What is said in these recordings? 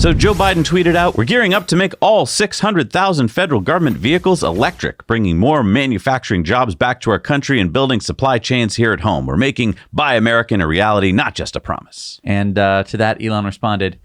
So Joe Biden tweeted out, "We're gearing up to make all 600,000 federal government vehicles electric, bringing more manufacturing jobs back to our country and building supply chains here at home. We're making Buy American a reality, not just a promise." And to that, Elon responded,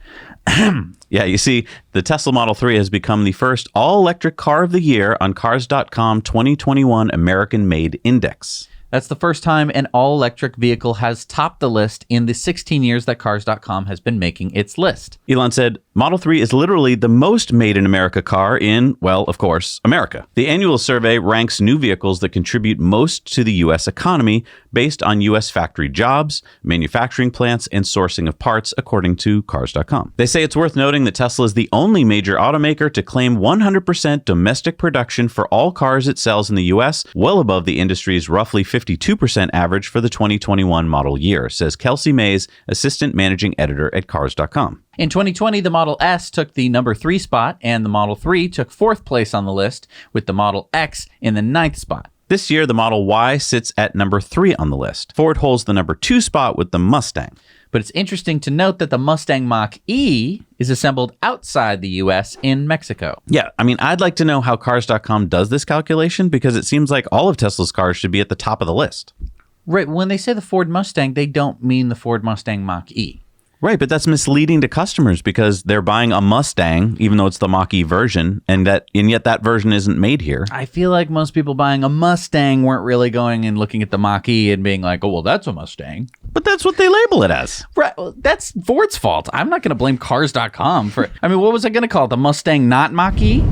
Yeah, you see, the Tesla Model 3 has become the first all-electric car of the year on Cars.com 2021 American Made Index. That's the first time an all-electric vehicle has topped the list in the 16 years that Cars.com has been making its list. Elon said, "Model 3 is literally the most made in America car in, well, of course, America." The annual survey ranks new vehicles that contribute most to the U.S. economy based on U.S. factory jobs, manufacturing plants, and sourcing of parts, according to Cars.com. They say it's worth noting that Tesla is the only major automaker to claim 100% domestic production for all cars it sells in the U.S., well above the industry's roughly 52% average for the 2021 model year, says Kelsey Mays, assistant managing editor at Cars.com. In 2020, the Model S took the number 3 spot, and the Model 3 took 4th place on the list, with the Model X in the 9th spot. This year, the Model Y sits at number 3 on the list. Ford holds the number 2 spot with the Mustang. But it's interesting to note that the Mustang Mach-E is assembled outside the U.S. in Mexico. Yeah, I mean, I'd like to know how Cars.com does this calculation, because it seems like all of Tesla's cars should be at the top of the list. Right, when they say the Ford Mustang, they don't mean the Ford Mustang Mach-E. Right, but that's misleading to customers because they're buying a Mustang, even though it's the Mach-E version, and yet that version isn't made here. I feel like most people buying a Mustang weren't really going and looking at the Mach-E and being like, oh, well, that's a Mustang. But that's what they label it as. Right, well, that's Ford's fault. I'm not going to blame Cars.com for it. I mean, what was I going to call it? The Mustang not Mach-E?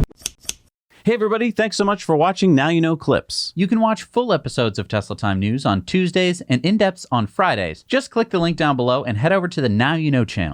Hey, everybody. Thanks so much for watching Now You Know Clips. You can watch full episodes of Tesla Time News on Tuesdays and in-depths on Fridays. Just click the link down below and head over to the Now You Know channel.